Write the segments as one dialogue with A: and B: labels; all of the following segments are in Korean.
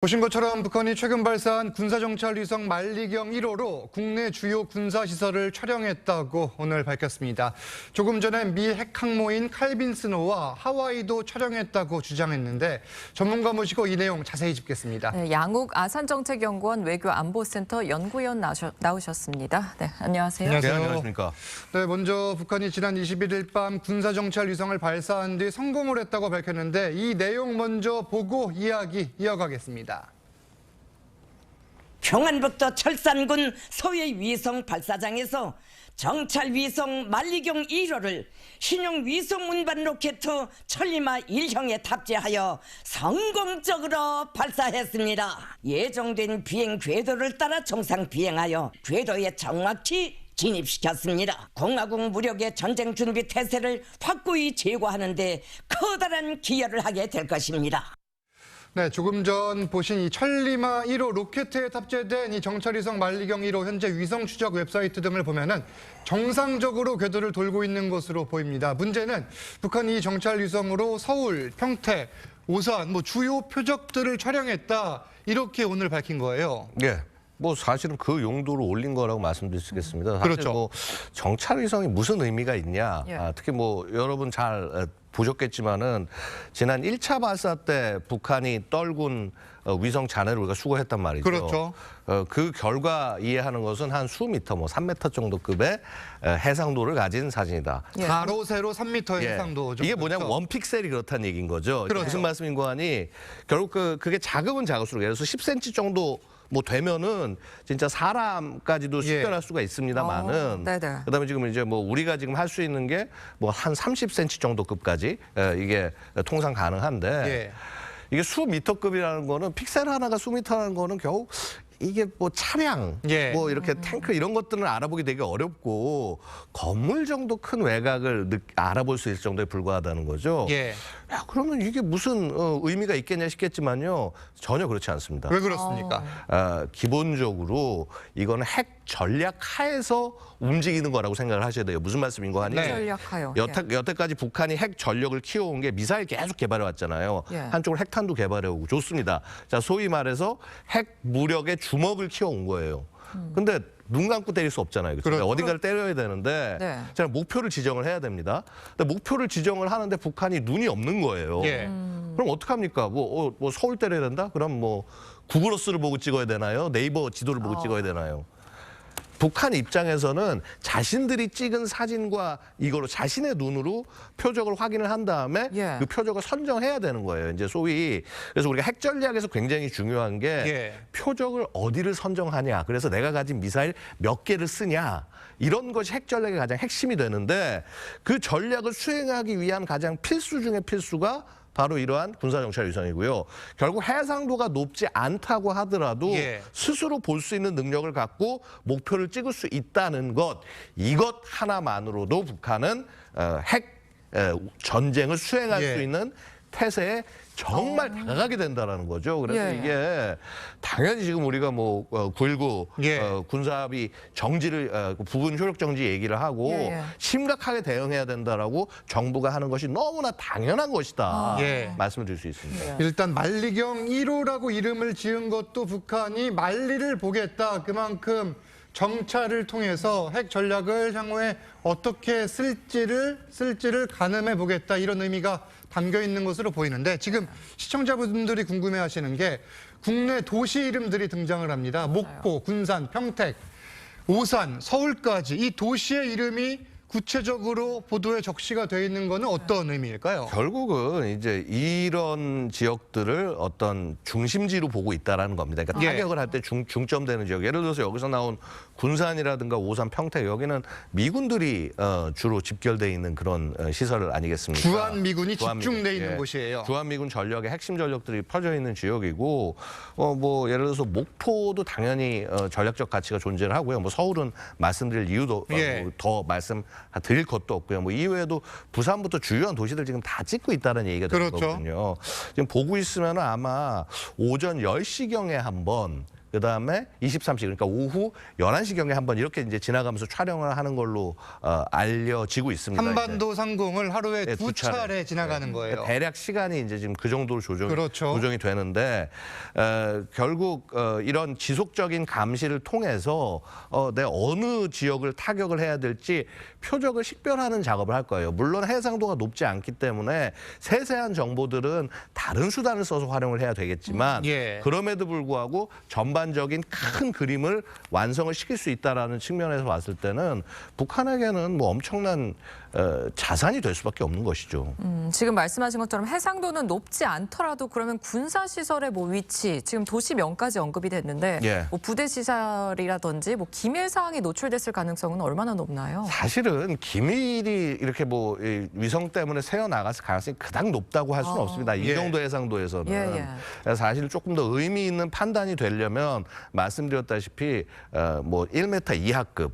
A: 보신 것처럼 북한이 최근 발사한 군사정찰 위성 만리경 1호로 국내 주요 군사시설을 촬영했다고 오늘 밝혔습니다. 조금 전에 미 핵항모인 칼빈 스노우와 하와이도 촬영했다고 주장했는데 전문가 모시고 이 내용 자세히 짚겠습니다.
B: 네, 양욱 아산정책연구원 외교안보센터 연구위원 나오셨습니다. 네, 안녕하세요.
A: 안녕하세요.
C: 네, 안녕하십니까.
A: 네, 먼저 북한이 지난 21일 밤 군사정찰 위성을 발사한 뒤 성공을 했다고 밝혔는데 이 내용 먼저 보고 이야기 이어가겠습니다.
D: 평안북도 철산군 소위 위성 발사장에서 정찰 위성 만리경 1호를 신형 위성 운반 로켓 천리마 1형에 탑재하여 성공적으로 발사했습니다. 예정된 비행 궤도를 따라 정상 비행하여 궤도에 정확히 진입시켰습니다. 공화국 무력의 전쟁 준비 태세를 확고히 제고하는 데 커다란 기여를 하게 될 것입니다.
A: 네, 조금 전 보신 이 천리마 1호 로켓에 탑재된 이 정찰위성 만리경 1호 현재 위성 추적 웹사이트 등을 보면은 정상적으로 궤도를 돌고 있는 것으로 보입니다. 문제는 북한이 이 정찰 위성으로 서울, 평택, 오산 주요 표적들을 촬영했다 이렇게 오늘 밝힌 거예요.
C: 예. 뭐 사실은 그 용도로 올린 거라고 말씀드릴 수 있겠습니다. 사실
A: 그렇죠.
C: 뭐 정찰 위성이 무슨 의미가 있냐.
B: 예.
C: 특히 뭐 여러분 잘 보셨겠지만은 지난 1차 발사 때 북한이 떨군 위성 잔해를 우리가 수거했단 말이죠.
A: 그렇죠.
C: 그 결과 이해하는 것은 한 수미터, 3m 정도 급의 해상도를 가진 사진이다.
B: 예.
A: 가로, 세로 3m의
C: 예.
A: 해상도.
C: 이게 뭐냐면
A: 그렇죠.
C: 원 픽셀이 그렇다는 얘기인 거죠.
A: 그렇죠.
C: 무슨 말씀인 거 하니 결국 그게 작으면 작을수록 예를 들어서 10cm 정도 되면은 진짜 사람까지도 식별할 수가 있습니다만은
B: 네네.
C: 그다음에 지금 이제 우리가 지금 할 수 있는 게 한 30cm 정도급까지 이게 통상 가능한데
A: 예.
C: 이게 수미터급이라는 거는 픽셀 하나가 수미터라는 거는 겨우 이게 차량,
A: 예.
C: 이렇게 탱크 이런 것들은 알아보기 되게 어렵고 건물 정도 큰 외곽을 알아볼 수 있을 정도에 불과하다는 거죠.
A: 예.
C: 야, 그러면 이게 무슨 의미가 있겠냐 싶겠지만요. 전혀 그렇지 않습니다.
A: 왜 그렇습니까?
C: 기본적으로 이거는 핵 전략 하에서 움직이는 거라고 생각을 하셔야 돼요. 무슨 말씀인 거 하니?
A: 네.
B: 전략하여.
C: 여태까지 북한이 핵 전력을 키워온 게 미사일 계속 개발해 왔잖아요.
B: 예.
C: 한쪽으로 핵탄도 개발해 오고 좋습니다. 자, 소위 말해서 핵 무력의 주먹을 키워온 거예요. 근데 눈 감고 때릴 수 없잖아요. 그렇죠?
A: 그렇죠.
C: 어딘가를 때려야 되는데
B: 네.
C: 자, 목표를 지정을 해야 됩니다. 근데 목표를 지정을 하는데 북한이 눈이 없는 거예요.
A: 예.
C: 그럼 어떡합니까? 서울 때려야 된다? 그럼 구글 어스를 보고 찍어야 되나요? 네이버 지도를 보고 찍어야 되나요? 북한 입장에서는 자신들이 찍은 사진과 이거로 자신의 눈으로 표적을 확인을 한 다음에
B: 예.
C: 그 표적을 선정해야 되는 거예요. 이제 소위 그래서 우리가 핵 전략에서 굉장히 중요한 게
A: 예.
C: 표적을 어디를 선정하냐. 그래서 내가 가진 미사일 몇 개를 쓰냐. 이런 것이 핵 전략의 가장 핵심이 되는데 그 전략을 수행하기 위한 가장 필수 중의 필수가 바로 이러한 군사정찰 위성이고요. 결국 해상도가 높지 않다고 하더라도
A: 예.
C: 스스로 볼 수 있는 능력을 갖고 목표를 찍을 수 있다는 것, 이것 하나만으로도 북한은 핵 전쟁을 수행할
A: 예.
C: 수 있는 태세에 정말 다가가게 된다는 거죠. 그래서
B: 예.
C: 이게 당연히 지금 우리가 9.19
A: 예.
C: 군사합의 정지를 부분 효력 정지 얘기를 하고
B: 예.
C: 심각하게 대응해야 된다라고 정부가 하는 것이 너무나 당연한 것이다.
A: 예.
C: 말씀을 드릴 수 있습니다.
A: 일단 만리경 1호라고 이름을 지은 것도 북한이 만리를 보겠다. 그만큼 정찰을 통해서 핵 전략을 향후에 어떻게 쓸지를 가늠해 보겠다. 이런 의미가 담겨 있는 것으로 보이는데 지금 시청자분들이 궁금해하시는 게 국내 도시 이름들이 등장을 합니다. 목포, 군산, 평택, 오산, 서울까지 이 도시의 이름이 구체적으로 보도에 적시가 되어 있는 거는 어떤 의미일까요?
C: 결국은 이제 이런 지역들을 어떤 중심지로 보고 있다라는 겁니다. 그러니까
A: 예.
C: 타격을 할 때 중점되는 지역. 예를 들어서 여기서 나온 군산이라든가 오산, 평택 여기는 미군들이 주로 집결돼 있는 그런 시설 아니겠습니까?
A: 주한 미군이
C: 주한미군.
A: 집중돼 있는
C: 예.
A: 곳이에요.
C: 주한미군 전력의 핵심 전력들이 퍼져 있는 지역이고 예를 들어서 목포도 당연히 전략적 가치가 존재를 하고요. 서울은 말씀드릴 이유도
A: 예.
C: 더 말씀드릴 것도 없고요. 이외에도 부산부터 주요한 도시들 지금 다 찍고 있다는 얘기가 되는
A: 그렇죠.
C: 거거든요. 지금 보고 있으면 아마 오전 10시경에 한번 그다음에 23시 그러니까 오후 11시경에 한번 이렇게 이제 지나가면서 촬영을 하는 걸로 알려지고 있습니다.
A: 한반도 상공을 하루에
C: 네,
A: 두 차례 지나가는
C: 네.
A: 거예요.
C: 대략 시간이 이제 지금 그 정도로
A: 그렇죠.
C: 조정이 되는데 결국 이런 지속적인 감시를 통해서 내 어느 지역을 타격을 해야 될지 표적을 식별하는 작업을 할 거예요. 물론 해상도가 높지 않기 때문에 세세한 정보들은 다른 수단을 써서 활용을 해야 되겠지만
A: 예.
C: 그럼에도 불구하고 전반적인 큰 그림을 완성을 시킬 수 있다라는 측면에서 봤을 때는 북한에게는 뭐 엄청난 자산이 될 수밖에 없는 것이죠.
B: 지금 말씀하신 것처럼 해상도는 높지 않더라도 그러면 군사시설의 뭐 위치, 지금 도시명까지 언급이 됐는데
C: 예.
B: 뭐 부대 시설이라든지 뭐 기밀 사항이 노출됐을 가능성은 얼마나 높나요?
C: 사실은 기밀이 이렇게 뭐 이 위성 때문에 새어 나갔을 가능성이 그닥 높다고 할 수는 없습니다. 이
A: 예.
C: 정도 해상도에서는.
B: 예.
C: 그래서 사실 조금 더 의미 있는 판단이 되려면 말씀드렸다시피 뭐 1m 이하급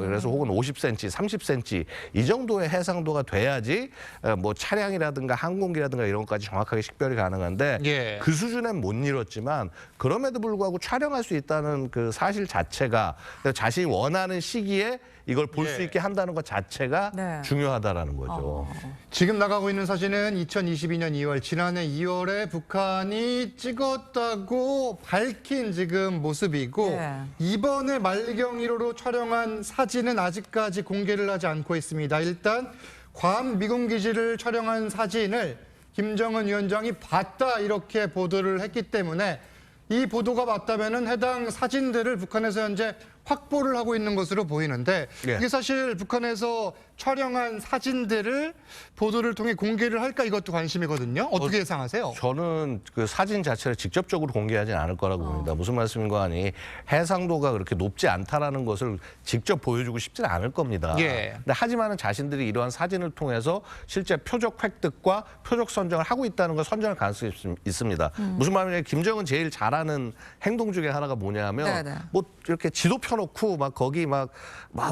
C: 그래서 혹은 50cm, 30cm 이 정도의 해상도가 돼야지 뭐 차량이라든가 항공기라든가 이런 것까지 정확하게 식별이 가능한데
A: 예.
C: 그 수준엔 못 이뤘지만 그럼에도 불구하고 촬영할 수 있다는 그 사실 자체가 자신이 원하는 시기에 이걸 볼 수
A: 예.
C: 있게 한다는 것 자체가
B: 네.
C: 중요하다라는 거죠.
A: 지금 나가고 있는 사진은 2022년 2월, 지난해 2월에 북한이 찍었다고 밝힌 지금 모습이고
B: 예.
A: 이번에 만리경 1호로 촬영한 사진은 아직까지 공개를 하지 않고 있습니다. 일단 괌 미군 기지를 촬영한 사진을 김정은 위원장이 봤다 이렇게 보도를 했기 때문에 이 보도가 맞다면은 해당 사진들을 북한에서 현재 확보를 하고 있는 것으로 보이는데
C: 예.
A: 이게 사실 북한에서 촬영한 사진들을 보도를 통해 공개를 할까 이것도 관심이거든요. 어떻게 예상하세요?
C: 저는 그 사진 자체를 직접적으로 공개하진 않을 거라고 봅니다. 무슨 말씀인가 하니 해상도가 그렇게 높지 않다라는 것을 직접 보여주고 싶지는 않을 겁니다.
A: 예.
C: 근데 하지만은 자신들이 이러한 사진을 통해서 실제 표적 획득과 표적 선정을 하고 있다는 걸 선정할 가능성이 있습니다. 무슨 말이냐면 김정은 제일 잘하는 행동 중에 하나가 뭐냐면
B: 네네.
C: 뭐 이렇게 지도 펴놓고 막 거기 막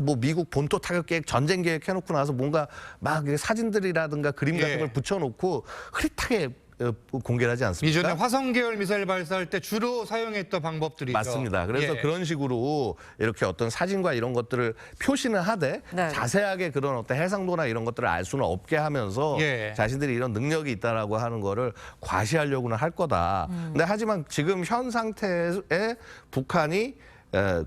C: 뭐 미국 본토 타격 계획, 전쟁 계획 해놓고 나서 뭔가 막 사진들이라든가 그림 같은
A: 예.
C: 걸 붙여놓고 흐릿하게 공개를 하지 않습니까?
A: 이전에 화성 계열 미사일 발사할 때 주로 사용했던 방법들이죠.
C: 맞습니다. 그래서
A: 예.
C: 그런 식으로 이렇게 어떤 사진과 이런 것들을 표시는 하되
B: 네.
C: 자세하게 그런 어떤 해상도나 이런 것들을 알 수는 없게 하면서
A: 예.
C: 자신들이 이런 능력이 있다라고 하는 거를 과시하려고는 할 거다. 근데 하지만 지금 현 상태에 북한이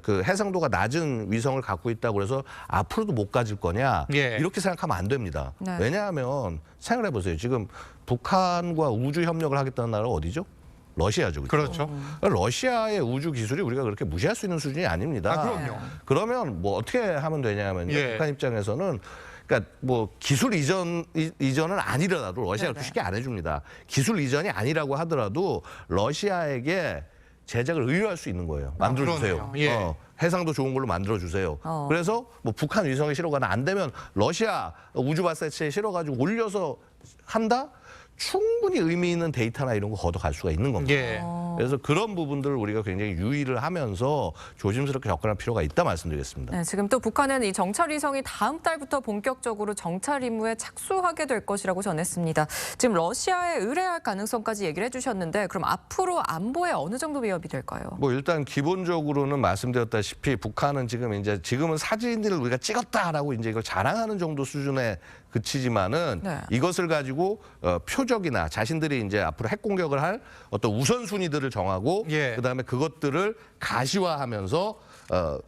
C: 그 해상도가 낮은 위성을 갖고 있다고 해서 앞으로도 못 가질 거냐
A: 예.
C: 이렇게 생각하면 안 됩니다.
B: 네.
C: 왜냐하면 생각해 보세요. 지금 북한과 우주 협력을 하겠다는 나라가 어디죠? 러시아죠.
A: 그렇죠.
C: 러시아의 우주 기술이 우리가 그렇게 무시할 수 있는 수준이 아닙니다.
A: 아, 그럼요.
C: 그러면 뭐 어떻게 하면 되냐면요.
A: 예.
C: 북한 입장에서는 그러니까 뭐 기술 이전은 아니더라도 러시아가
B: 네네.
C: 쉽게 안 해줍니다. 기술 이전이 아니라고 하더라도 러시아에게 제작을 의뢰할 수 있는 거예요. 만들어주세요.
A: 그러네요. 예.
C: 해상도 좋은 걸로 만들어주세요. 그래서 뭐 북한 위성에 실어가나 안 되면 러시아 우주 발사체에 실어가지고 올려서 한다? 충분히 의미 있는 데이터나 이런 거 걷어갈 수가 있는 겁니다.
A: 예.
C: 그래서 그런 부분들을 우리가 굉장히 유의를 하면서 조심스럽게 접근할 필요가 있다 말씀드리겠습니다.
B: 네, 지금 또 북한은 이 정찰 위성이 다음 달부터 본격적으로 정찰 임무에 착수하게 될 것이라고 전했습니다. 지금 러시아에 의뢰할 가능성까지 얘기를 해주셨는데 그럼 앞으로 안보에 어느 정도 위협이 될까요?
C: 뭐 일단 기본적으로는 말씀드렸다시피 북한은 지금은 사진들을 우리가 찍었다라고 이제 이걸 자랑하는 정도 수준에 그치지만은
B: 네.
C: 이것을 가지고 표적이나 자신들이 이제 앞으로 핵 공격을 할 어떤 우선순위들을 정하고
A: 예.
C: 그다음에 그것들을 가시화하면서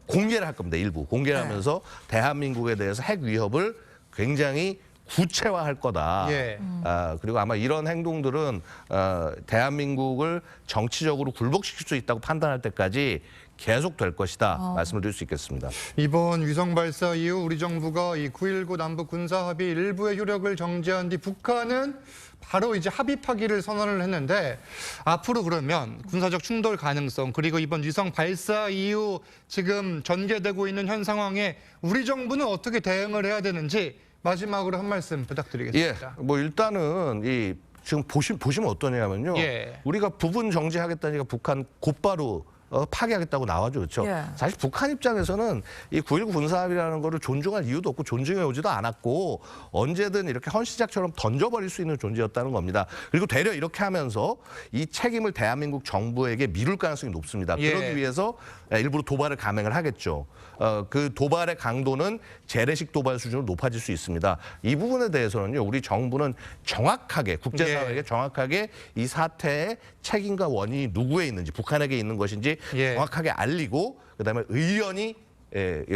C: 공개를 할 겁니다. 일부 공개를
B: 네.
C: 하면서 대한민국에 대해서 핵 위협을 굉장히 구체화할 거다.
A: 예.
C: 그리고 아마 이런 행동들은 대한민국을 정치적으로 굴복시킬 수 있다고 판단할 때까지 계속될 것이다. 말씀을 드릴 수 있겠습니다.
A: 이번 위성 발사 이후 우리 정부가 이 9.19 남북 군사 합의 일부의 효력을 정지한 뒤 북한은 바로 이제 합의하기를 선언을 했는데 앞으로 그러면 군사적 충돌 가능성 그리고 이번 위성 발사 이후 지금 전개되고 있는 현 상황에 우리 정부는 어떻게 대응을 해야 되는지 마지막으로 한 말씀
C: 예,
A: 부탁드리겠습니다.
C: 뭐 일단은 지금 보시면 어떠냐면요.
A: 예.
C: 우리가 부분 정지하겠다니까 북한 곧바로 파기하겠다고 나와죠. 그렇죠?
B: 예.
C: 사실 북한 입장에서는 이 9.19 군사합의라는 거를 존중할 이유도 없고 존중해 오지도 않았고 언제든 이렇게 헌시작처럼 던져버릴 수 있는 존재였다는 겁니다. 그리고 되려 이렇게 하면서 이 책임을 대한민국 정부에게 미룰 가능성이 높습니다.
A: 예.
C: 그러기 위해서 일부러 도발을 감행을 하겠죠. 그 도발의 강도는 재래식 도발 수준으로 높아질 수 있습니다. 이 부분에 대해서는요, 우리 정부는 정확하게 국제사회에게
A: 예.
C: 정확하게 이 사태의 책임과 원인이 누구에 있는지, 북한에게 있는 것인지
A: 예.
C: 정확하게 알리고 그다음에 의연히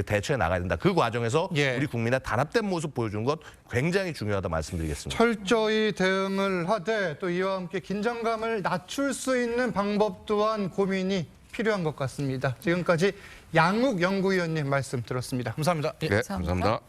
C: 대처해 나가야 된다. 그 과정에서
A: 예.
C: 우리 국민의 단합된 모습 보여주는 것 굉장히 중요하다 말씀드리겠습니다.
A: 철저히 대응을 하되 또 이와 함께 긴장감을 낮출 수 있는 방법 또한 고민이 필요한 것 같습니다. 지금까지 양욱 연구위원님 말씀 들었습니다. 감사합니다.
E: 네, 감사합니다.